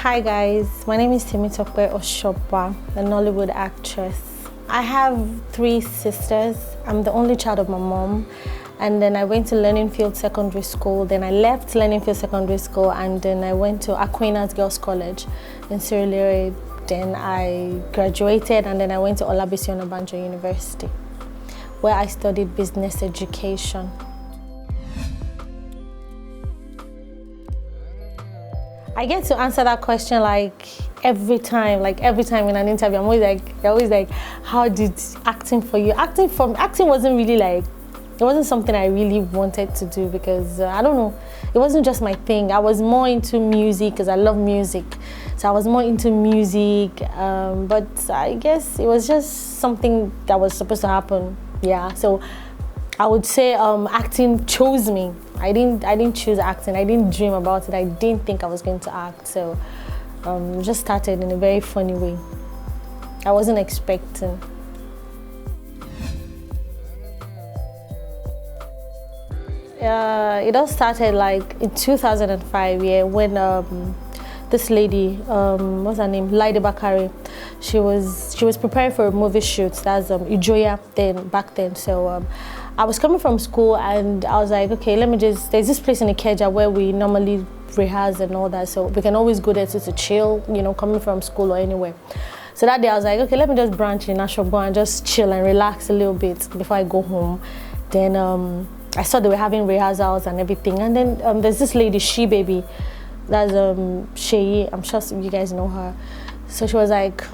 Hi guys, my name is Temitope Osoba, a Nollywood actress. I have 3 sisters. I'm the only child of my mom. And then I went to Learning Field Secondary School. Then I left Learning Field Secondary School and then I went to Aquinas Girls College in Surulere. Then I graduated and then I went to Olabisi Onabanjo University, where I studied business education. I get to answer that question every time in an interview. I'm always like, how did acting for you? Acting wasn't really it wasn't something I really wanted to do because I don't know, it wasn't just my thing. I was more into music because I love music. So I was more into music, but I guess it was just something that was supposed to happen. Yeah, so I would say acting chose me. I didn't choose acting. I didn't dream about it. I didn't think I was going to act. So it just started in a very funny way. I wasn't expecting. It all started in 2005, yeah, when this lady, what's her name, Laide Bakare, she was preparing for a movie shoot. That's Ijoya back then. So I was coming from school and I was like, okay, there's this place in Ikeja where we normally rehearse and all that, so we can always go there to chill, coming from school or anywhere. So that day I was like, okay, let me just branch in Ashogbo and just chill and relax a little bit before I go home. Then I saw they were having rehearsals and everything, and then there's this lady, She Baby, that's Sheyi, I'm sure you guys know her. So she was like,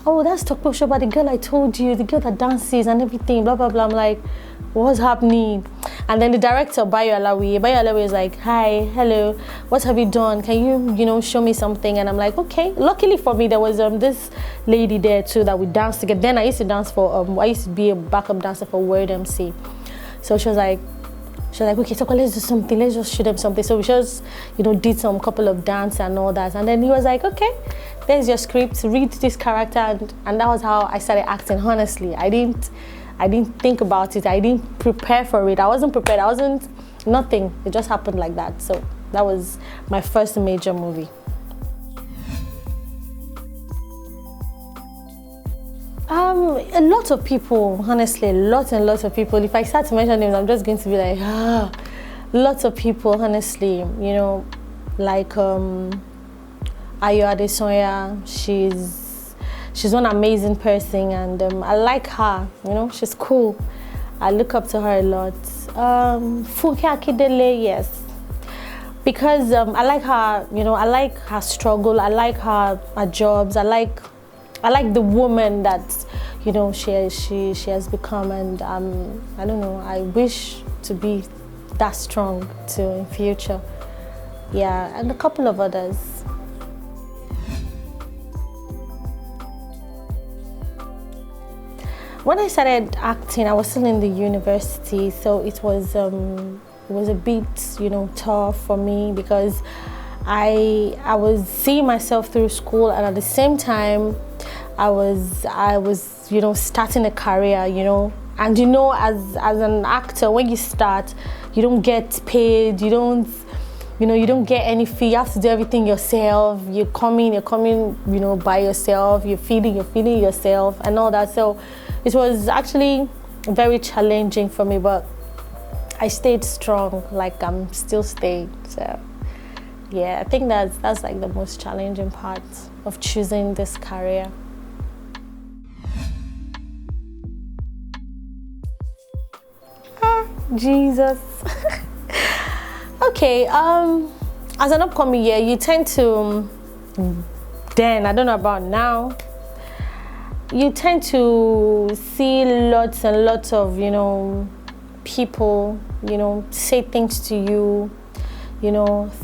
oh, that's Tope Osoba, the girl I told you, the girl that dances and everything, blah, blah, blah. I'm like, what's happening? And then the director, Bayo Alawi is like, hi, hello, what have you done? Can you, show me something? And I'm like, okay. Luckily for me, there was this lady there too that we danced together. Then I used to dance for, I used to be a backup dancer for Word MC. So she was like, okay, so let's do something, let's just show them something. So we just, did some couple of dance and all that. And then he was like, okay, there's your script, read this character. And that was how I started acting, honestly. I didn't think about it. I didn't prepare for it. I wasn't prepared. Nothing. It just happened like that. So that was my first major movie. A lot of people, honestly, lots and lots of people. If I start to mention names, I'm just going to be like, lots of people, honestly, like Ayo Adesoya, she's one amazing person, and I like her, she's cool. I look up to her a lot. Funke Akindele, yes, because I like her, I like her struggle, I like her jobs, I like the woman that, she has become, and I don't know, I wish to be that strong too in future. Yeah, and a couple of others. When I started acting, I was still in the university, so it was a bit, tough for me because I was seeing myself through school, and at the same time, I was starting a career, and as an actor, when you start, you don't get paid, you don't get any fee. You have to do everything yourself. You're coming, by yourself. You're feeding yourself and all that. So it was actually very challenging for me, but I stayed strong. I'm still staying. So yeah, I think that's the most challenging part of choosing this career. Jesus. Okay, as an upcoming year, you tend to, then, I don't know about now, you tend to see lots and lots of, people, say things to you,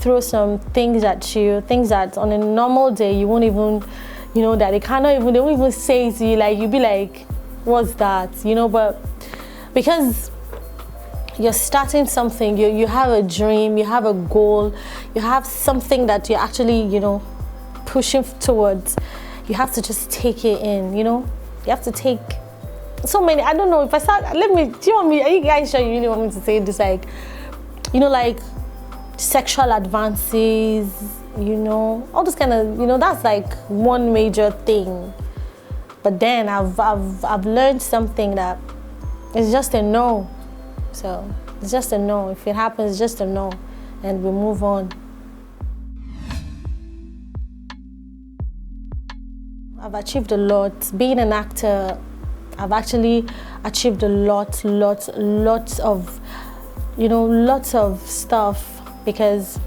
throw some things at you, things that on a normal day you won't even, that they won't even say it to you, you'll be like, what's that, but because you're starting something, you have a dream, you have a goal, you have something that you're actually, pushing towards. You have to just take it in, You have to take so many, I don't know, if I start, do you want me, are you guys sure you really want me to say this? sexual advances, you know, all this kind of, you know, that's like one major thing. But then I've learned something that it's just a no. So it's just a no. If it happens, it's just a no, and we move on. I've achieved a lot. Being an actor, I've actually achieved a lot of, you know, lots of stuff, because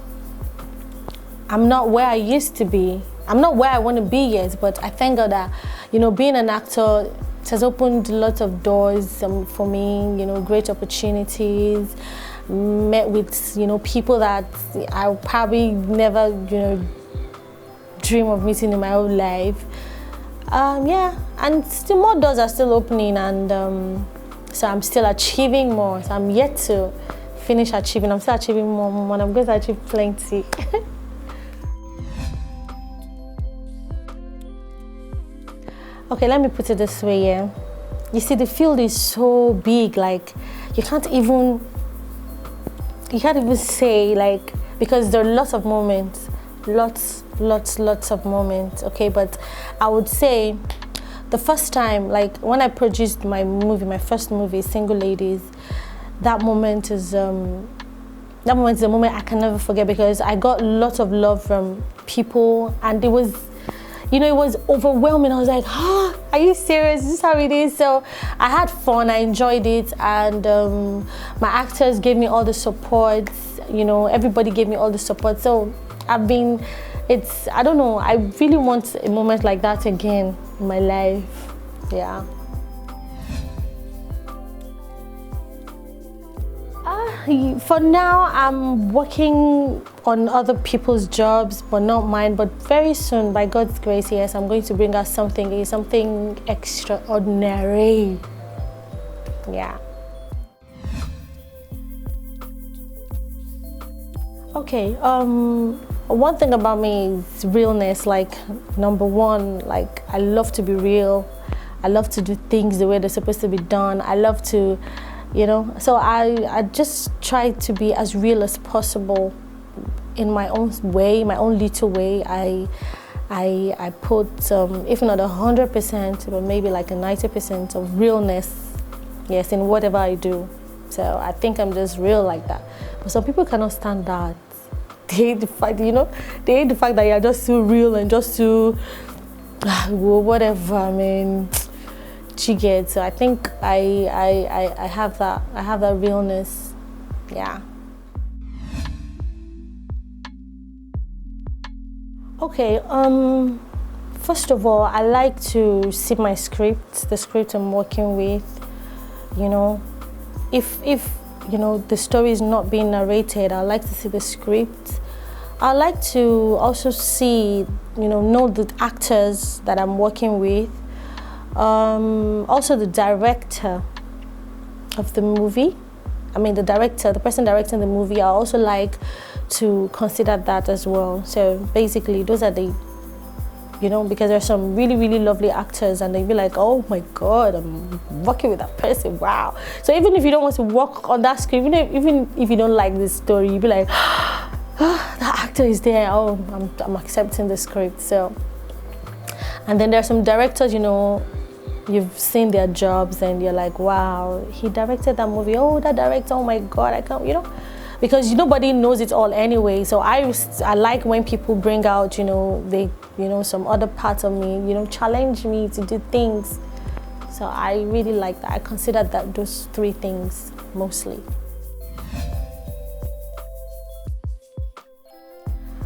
I'm not where I used to be. I'm not where I want to be yet, but I thank God that, you know, being an actor, it has opened lots of doors for me, you know, great opportunities, met with, you know, people that I probably never, you know, dream of meeting in my whole life. Yeah, and still more doors are still opening, and so I'm still achieving more. So I'm yet to finish achieving. I'm still achieving more, and I'm going to achieve plenty. Okay, let me put it this way, yeah. You see, the field is so big, like you can't even say, like, because there are lots of moments, lots of moments, okay? But I would say the first time, like when I produced my movie, my first movie, Single Ladies, that moment is a moment I can never forget, because I got lots of love from people, and it was, you know, it was overwhelming. I was like, are you serious? Is this how it is? So I had fun, I enjoyed it, and my actors gave me all the support, you know, everybody gave me all the support. So I don't know, I really want a moment like that again in my life, yeah. For now, I'm working on other people's jobs, but not mine. But very soon, by God's grace, yes, I'm going to bring out something extraordinary. Yeah. Okay. One thing about me is realness. Like, number one, like, I love to be real. I love to do things the way they're supposed to be done. I love to, you know, so I just try to be as real as possible in my own way, my own little way. I put, if not 100%, but maybe like a 90% of realness, yes, in whatever I do. So I think I'm just real like that. But some people cannot stand that. They hate the fact, you know, they hate the fact that you're just too real and just too, whatever, I mean, you get. So I think I have that realness, yeah. Okay, first of all, I like to see my script, the script I'm working with, you know. If you know, the story is not being narrated, I like to see the script. I like to also see, you know the actors that I'm working with. Also the director of the movie. I mean the person directing the movie, I also like to consider that as well. So basically those are the, you know, because there's some really lovely actors and they'll be like, oh my God, I'm working with that person, wow. So even if you don't want to work on that script, even if you don't like this story, you'll be like, oh, that actor is there, oh, I'm accepting the script. So, and then there's some directors, you know, you've seen their jobs and you're like, wow, he directed that movie, oh, that director, oh my God, I can't, you know, because nobody knows it all anyway. So I like when people bring out, you know, some other parts of me, you know, challenge me to do things. So I really like that. I consider that those three things mostly.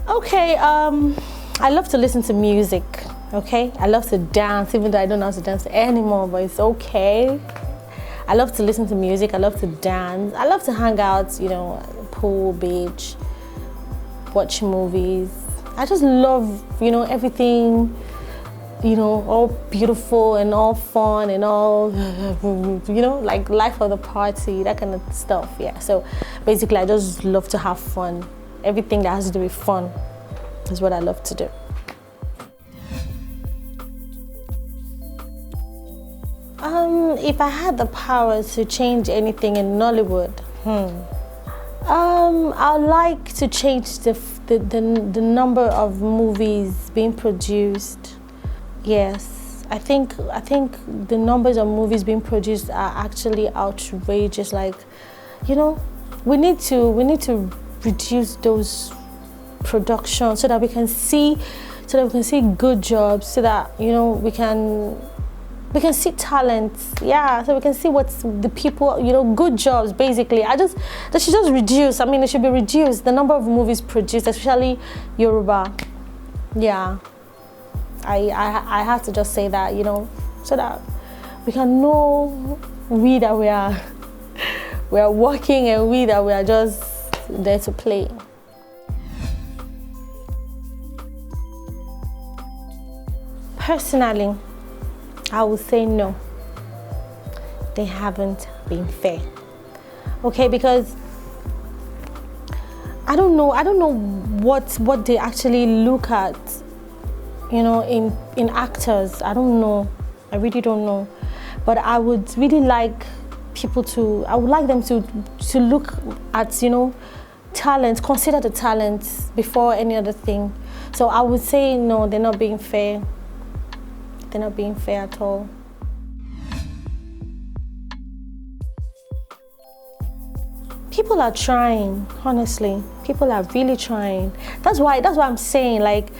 Okay, I love to listen to music. Okay, I love to dance, even though I don't know how to dance anymore, but it's okay. I love to listen to music, I love to dance, I love to hang out, you know, pool, beach, watch movies. I just love, you know, everything, you know, all beautiful and all fun and all, you know, like life of the party, that kind of stuff, yeah. So basically, I just love to have fun. Everything that has to do with fun is what I love to do. If I had the power to change anything in Nollywood, I'd like to change the number of movies being produced. Yes, I think the numbers of movies being produced are actually outrageous. Like, you know, we need to reduce those productions so that we can see good jobs, so that, you know, we can see talents. Yeah, so we can see what's the people, you know, good jobs basically. They should just reduce. I mean, it should be reduced, the number of movies produced, especially Yoruba. Yeah, I have to just say that, you know, so that we can know that we are working, and that we are just there to play. Personally, I would say no. They haven't been fair. Okay, because I don't know what they actually look at, you know, in actors. I don't know. I really don't know. But I would really like I would like them to look at, you know, talent, consider the talents before any other thing. So I would say no, they're not being fair. They're not being fair at all. People are trying, honestly. People are really trying. That's why I'm saying, like,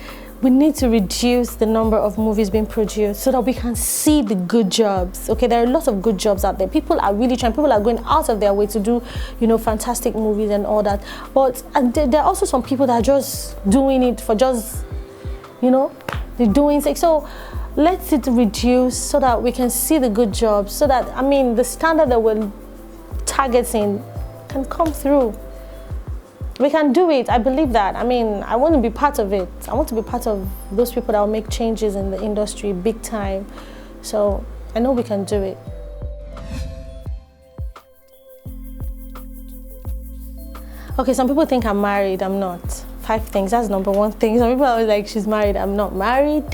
we need to reduce the number of movies being produced so that we can see the good jobs. Okay, there are lots of good jobs out there. People are really trying. People are going out of their way to do, you know, fantastic movies and all that. But there are also some people that are just doing it for just, you know, they're doing it. So let it reduce so that we can see the good jobs, so that, I mean, the standard that we're targeting can come through. We can do it. I believe that. I mean, I want to be part of it. I want to be part of those people that will make changes in the industry big time. So I know we can do it. Okay, some people think I'm married. I'm not. 5 things. That's number 1 thing. Some people are always like, she's married. I'm not married.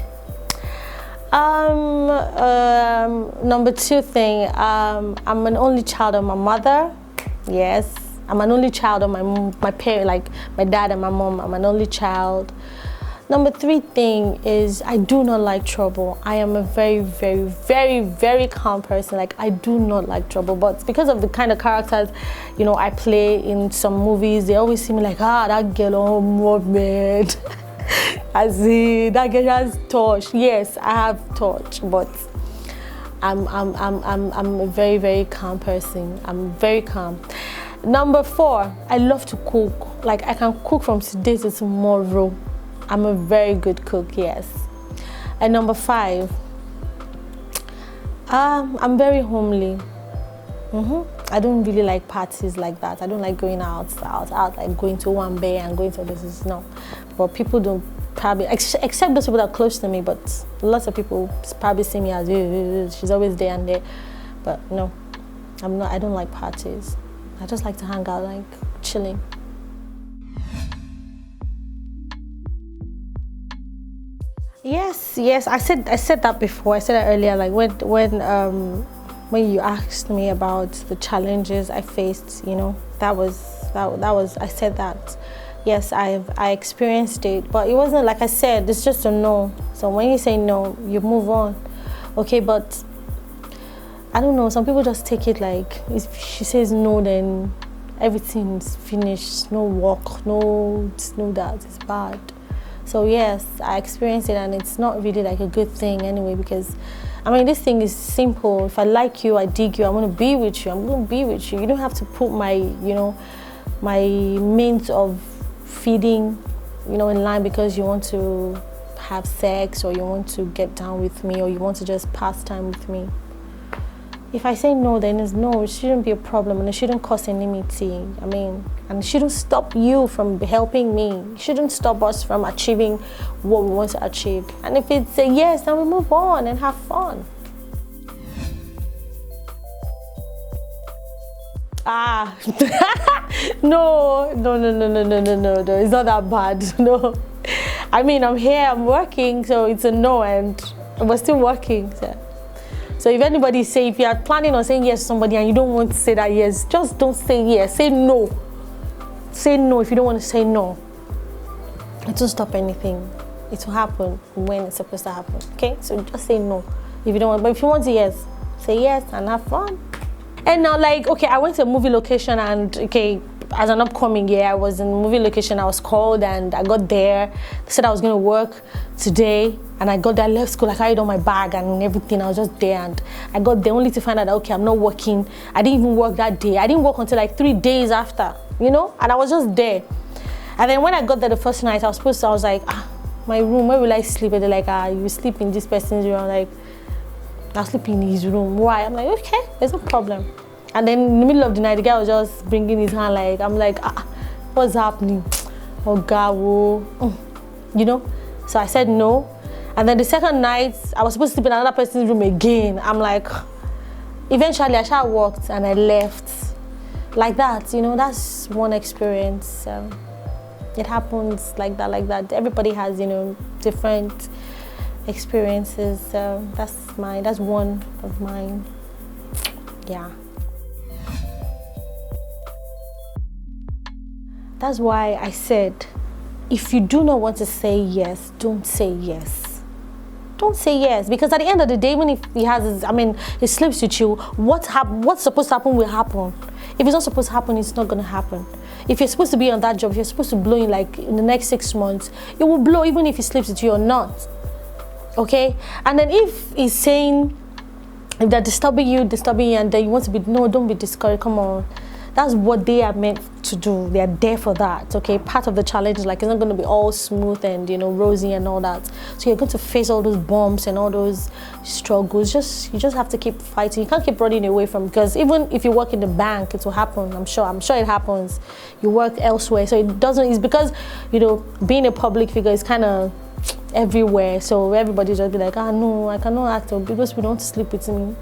Number 2 thing, I'm an only child of my mother. Yes, I'm an only child of my parents, like my dad and my mom. I'm an only child. Number 3 thing is I do not like trouble. I am a very, very, very, very calm person. Like, I do not like trouble, but because of the kind of characters, you know, I play in some movies, they always see me like, that girl on movement. As that girl has touch. Yes, I have touch, but I'm a very, very calm person. I'm very calm. Number 4, I love to cook. Like, I can cook from today to tomorrow. I'm a very good cook, yes. And number 5, I'm very homely. I don't really like parties like that. I don't like going out, like going to one bay and going to this. No. But people don't probably, except those people that are close to me, but lots of people probably see me as, she's always there and there. But no, I'm not. I don't like parties. I just like to hang out, like chilling. Yes, I said that before. I said that earlier. Like when you asked me about the challenges I faced, you know, that was I said that. Yes, I experienced it, but it wasn't, like I said, it's just a no. So when you say no, you move on. Okay, but I don't know, some people just take it like, if she says no, then everything's finished, no work, no that, it's bad. So yes, I experienced it, and it's not really like a good thing anyway, because I mean, this thing is simple. If I like you, I dig you, I want to be with you, I'm going to be with you. You don't have to put my, you know, my means of feeding, you know, in line because you want to have sex, or you want to get down with me, or you want to just pass time with me. If I say no, then it's no. It shouldn't be a problem, and it shouldn't cause enmity. I mean, and it shouldn't stop you from helping me. It shouldn't stop us from achieving what we want to achieve. And if it's a yes, then we move on and have fun. No, it's not that bad. No, I mean, I'm here, I'm working, so it's a no, and we're still working. So if anybody say, if you are planning on saying yes to somebody and you don't want to say that yes, just don't say yes, say no. say no if you don't want to say no. It won't stop anything. It will happen when it's supposed to happen. Okay, so just say no if you don't want. But if you want to, yes, say yes and have fun. And now, like, okay, I went to a movie location, and okay, as an upcoming year, I was in a movie location. I was called, and I got there. They said I was going to work today, and I got there, I left school, I carried on my bag and everything. I was just there, and I got there only to find out that, okay, I'm not working. I didn't even work that day. I didn't work until like 3 days after, you know, and I was just there. And then when I got there the first night, I was like, my room, where will I sleep? And they're like, you sleep in this person's room. I'm like, I'll sleep in his room. Why? I'm like, okay, there's no problem. And then in the middle of the night, the guy was just bringing his hand, like, I'm like, what's happening? Oh God, whoa. You know? So I said no. And then the second night, I was supposed to sleep in another person's room again. I'm like, eventually I shall walked and I left. Like that, you know, that's one experience. It happens like that. Everybody has, you know, different experiences. That's one of mine. Yeah. That's why I said, if you do not want to say yes, don't say yes. Don't say yes, because at the end of the day, even if he has, he sleeps with you, what's supposed to happen will happen. If it's not supposed to happen, it's not going to happen. If you're supposed to be on that job, if you're supposed to blow in like in the next 6 months, it will blow even if he sleeps with you or not. Okay? And then if he's saying, if they're disturbing you, and then you want to be, no, don't be discouraged, come on. That's what they are meant to do. They are there for that, okay? Part of the challenge is like, it's not going to be all smooth and, you know, rosy and all that. So you're going to face all those bumps and all those struggles. You just have to keep fighting. You can't keep running away from, because even if you work in the bank, it will happen. I'm sure it happens. You work elsewhere. So it's because, you know, being a public figure is kind of everywhere. So everybody just be like, no, I cannot act because we don't sleep with me.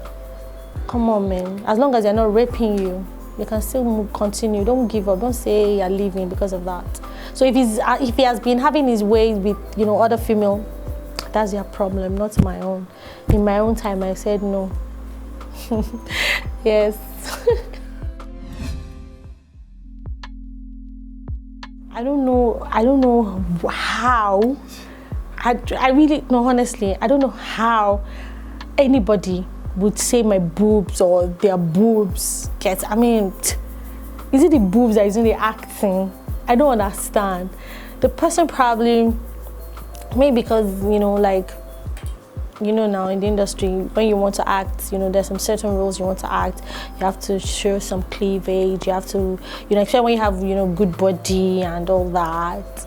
Come on, man. As long as they're not raping you, you can still continue. Don't give up. Don't say you're leaving because of that. So if he has been having his way with, you know, other female, that's their problem, not my own. In my own time, I said no. Yes. I don't know how. I really, no, honestly, I don't know how anybody would say my boobs or their boobs is it the boobs that is in the acting? I don't understand. The person probably, maybe because, you know, like, you know, now in the industry, when you want to act, you know, there's some certain roles you want to act. You have to show some cleavage. You have to, you know, especially when you have, you know, good body and all that,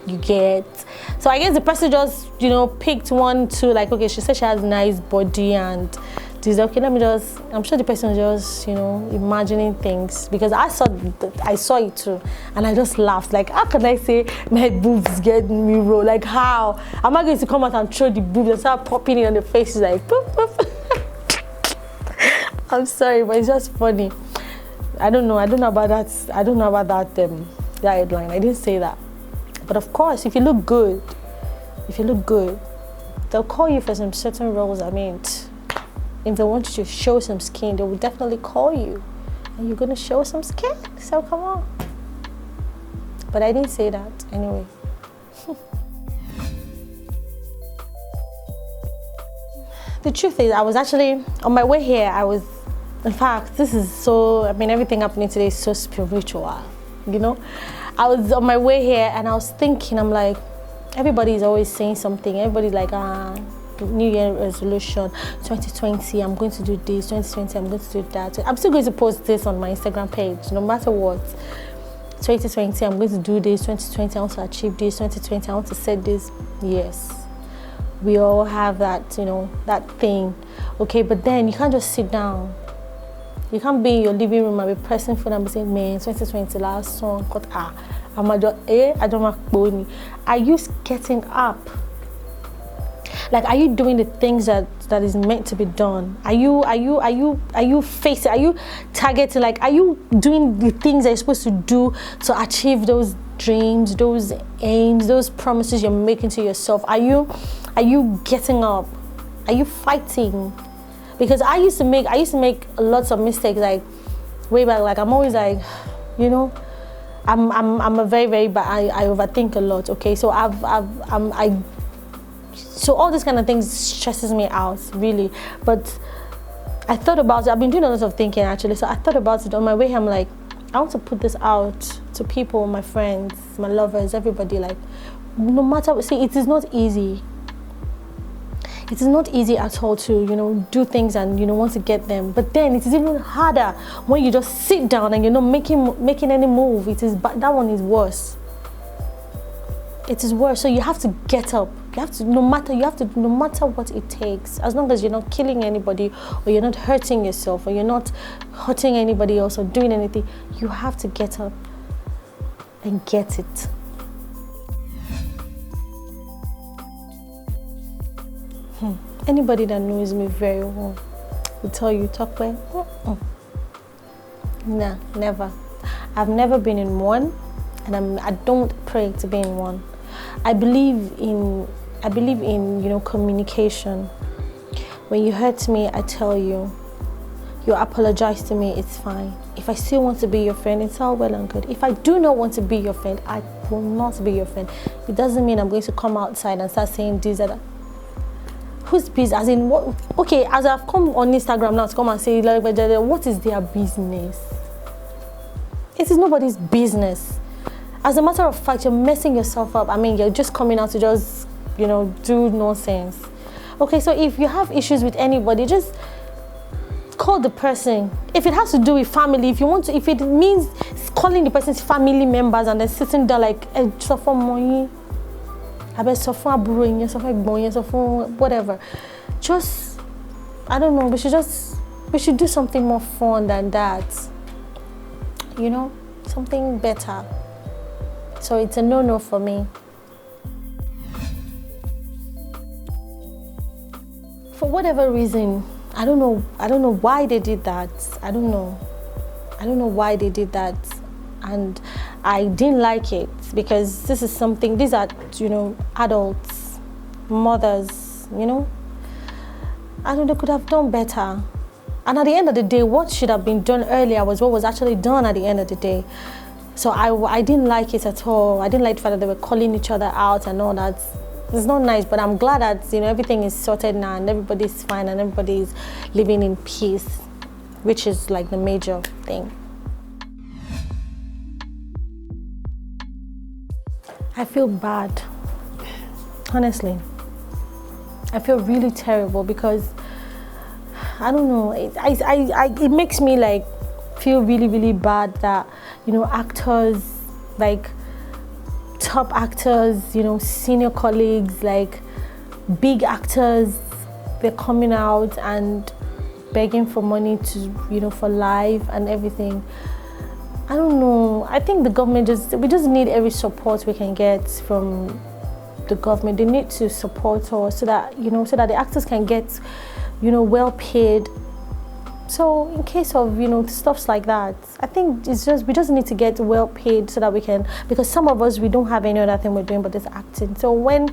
you get. So I guess the person just, you know, picked one to, like, okay, she said she has nice body and this, okay, I'm sure the person is just, you know, imagining things, because I saw it too, and I just laughed, like, how can I say my boobs get me roll? Like, how am I going to come out and throw the boobs and start popping it on the faces, like, poof, poof. I'm sorry, but it's just funny. I don't know about that that headline. I didn't say that. But of course, if you look good, they'll call you for some certain roles. If they want you to show some skin, they will definitely call you. And you're going to show some skin, so come on. But I didn't say that anyway. The truth is, I was actually, on my way here, in fact, this is so, everything happening today is so spiritual, you know? I was on my way here and I was thinking, I'm like, everybody's always saying something. Everybody's like, New Year resolution, 2020, I'm going to do this, 2020, I'm going to do that. I'm still going to post this on my Instagram page, no matter what. 2020, I'm going to do this, 2020, I want to achieve this, 2020, I want to set this. Yes, we all have that, you know, that thing. Okay, but then you can't just sit down. You can't be in your living room and be pressing phone and be saying, man, 2020, last song, are you getting up? Like, are you doing the things that is meant to be done? Are you facing? Are you targeting? Like, are you doing the things that you're supposed to do to achieve those dreams, those aims, those promises you're making to yourself? Are you getting up? Are you fighting? Because I used to make lots of mistakes, like way back. Like, I'm always like, you know, I'm a very, very bad, I overthink a lot, okay? So so all these kind of things stresses me out, really. But I thought about it. I've been doing a lot of thinking, actually. So I thought about it on my way here. I'm like, I want to put this out to people, my friends, my lovers, everybody. Like, no matter, see, it is not easy. It is not easy at all to, you know, do things and, you know, want to get them. But then it is even harder when you just sit down and you're not making any move. That one is worse. It is worse. So you have to get up. You have to, no matter what it takes, as long as you're not killing anybody, or you're not hurting yourself, or you're not hurting anybody else, or doing anything, you have to get up and get it. Anybody that knows me very well will tell you, talk well. Nah, never. I've never been in one, and I don't pray to be in one. I believe in you know, communication. When you hurt me, I tell you. You apologize to me, it's fine. If I still want to be your friend, it's all well and good. If I do not want to be your friend, I will not be your friend. It doesn't mean I'm going to come outside and start saying this and that. Whose business? As in, what? Okay, as I've come on Instagram now to come and say, like, what is their business? It is nobody's business. As a matter of fact, you're messing yourself up. I mean, you're just coming out to just, you know, do nonsense. Okay, so if you have issues with anybody, just call the person. If it has to do with family, if it means calling the person's family members and then sitting there like, suffer money, I bet suffer brewing, suffer whatever. Just, I don't know, we should do something more fun than that. You know, something better. So it's a no-no for me. For whatever reason, I don't know why they did that. I don't know why they did that. And I didn't like it, because these are, you know, adults, mothers, you know. I don't know, they could have done better. And at the end of the day, what should have been done earlier was what was actually done at the end of the day. So I didn't like it at all. I didn't like the fact that they were calling each other out and all that. It's not nice, but I'm glad that, you know, everything is sorted now and everybody's fine and everybody's living in peace, which is like the major thing. I feel bad, honestly. I feel really terrible because, I don't know, it makes me like feel really, really bad that, you know, actors, like top actors, you know, senior colleagues, like big actors, they're coming out and begging for money to, you know, for live and everything. I don't know. I think the government we just need every support we can get from the government. They need to support us so that, you know, so that the actors can get, you know, well paid. So in case of, you know, stuffs like that, I think we just need to get well paid so that we can, because some of us, we don't have any other thing we're doing but this acting. So and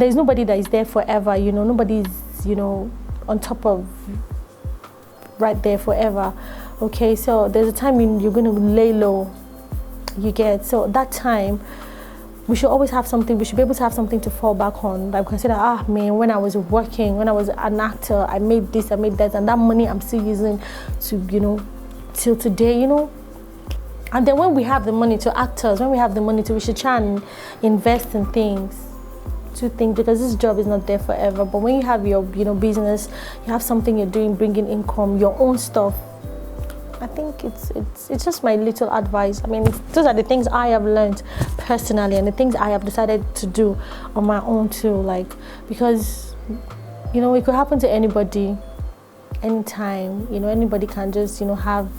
there's nobody that is there forever, you know, nobody's, you know, on top of right there forever. Okay, so there's a time when you're going to lay low, you get. So that time, we should always have something, we should be able to have something to fall back on. Like, consider, man, when I was working, when I was an actor, I made this, I made that, and that money I'm still using to, you know, till today, you know. And then when we have the money to actors, when we have the money to, we should try and invest in things. To think, because this job is not there forever. But when you have your, you know, business, you have something you're doing, bringing income, your own stuff, I think it's just my little advice. I mean, those are the things I have learned personally and the things I have decided to do on my own too. Like, because, you know, it could happen to anybody, anytime. You know, anybody can just, you know, have,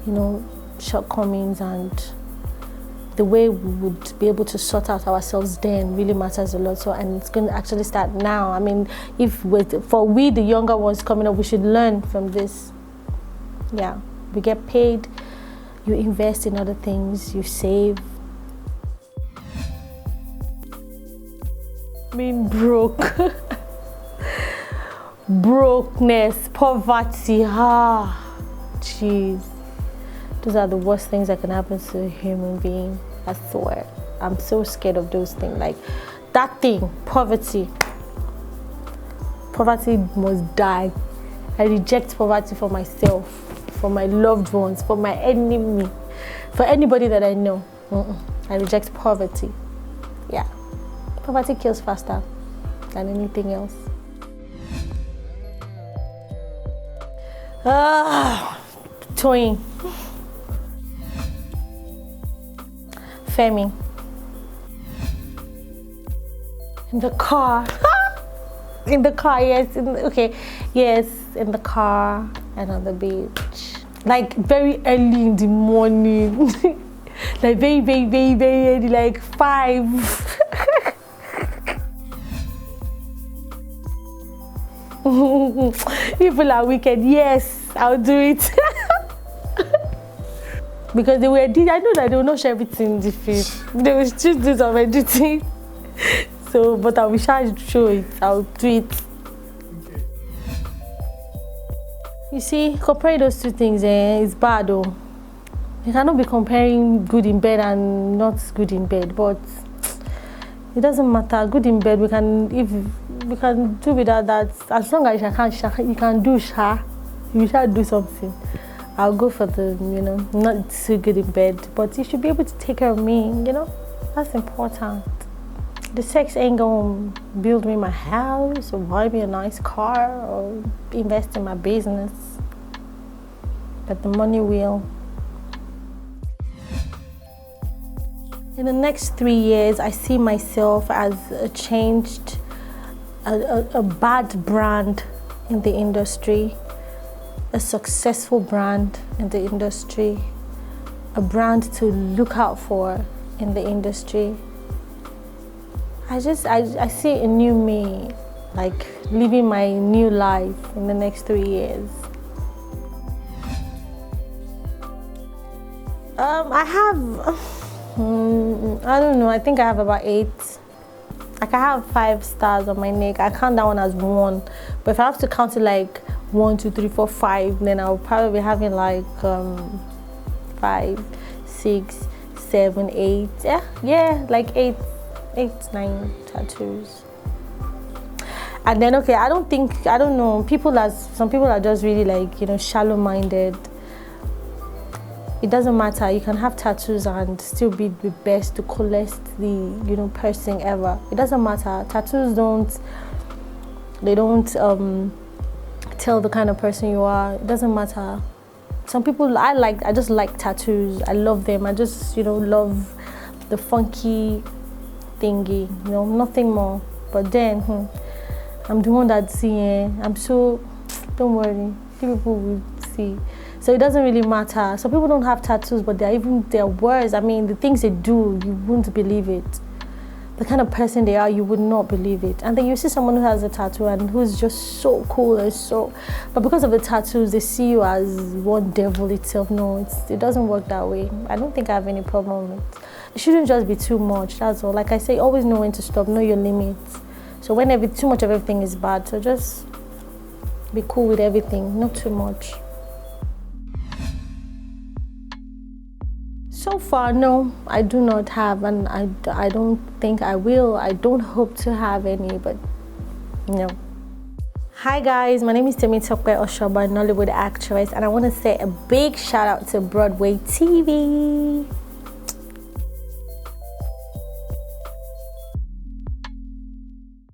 you know, shortcomings, and the way we would be able to sort out ourselves then really matters a lot. So, and it's going to actually start now. I mean, for we, the younger ones coming up, we should learn from this. Yeah. We get paid, you invest in other things, you save. Being broke. Brokenness, poverty, jeez. Those are the worst things that can happen to a human being. I swear. I'm so scared of those things. Like that thing, poverty. Poverty must die. I reject poverty for myself, for my loved ones, for my enemy, for anybody that I know. I reject poverty. Yeah. Poverty kills faster than anything else. Toying. Femi. In the car. In the car, yes. Yes, in the car and on the beach. Like very early in the morning. Like very early, like 5. People are wicked. Yes, I'll do it. Because I know that they will not share everything in the film. They will just do some editing. So, but I wish I would show it. I'll do it. Okay. You see, comparing those two things, is bad though. You cannot be comparing good in bed and not good in bed, but it doesn't matter. Good in bed, we can do without that. As long as you can do you shall do something. I'll go for the, not too good in bed, but you should be able to take care of me, That's important. The sex ain't gonna build me my house or buy me a nice car or invest in my business, but the money will. In the next 3 years, I see myself as a bad brand in the industry, a successful brand in the industry, a brand to look out for in the industry. I see a new me, like living my new life in the next 3 years. I have, I don't know, I think I have about 8. Like I have 5 stars on my neck. I count that one as 1. But if I have to count it like 1, 2, 3, 4, 5, then I'll probably be having like 5, 6, 7, 8. Yeah, like 8, 9 tattoos. And then I don't know, some people are just really like, shallow-minded. It doesn't matter. You can have tattoos and still be the best, the coolest, the person ever. It doesn't matter. Tattoos don't tell the kind of person you are. It doesn't matter. Some people I just like tattoos. I love them. I just love the funky thingy. Nothing more. But then I'm the one that I'm so, don't worry. People will see. So it doesn't really matter. Some people don't have tattoos, but their words, the things they do, you wouldn't believe it. The kind of person they are, you would not believe it. And then you see someone who has a tattoo and who's just so cool and but because of the tattoos, they see you as one devil itself. No, it doesn't work that way. I don't think I have any problem with it. It shouldn't just be too much, that's all. Like I say, always know when to stop, know your limits. So whenever too much of everything is bad, so just be cool with everything, not too much. So far, no, I do not have, and I don't think I will. I don't hope to have any, but no. Hi guys, my name is Temitope Osoba, Nollywood actress, and I want to say a big shout out to Broadway TV.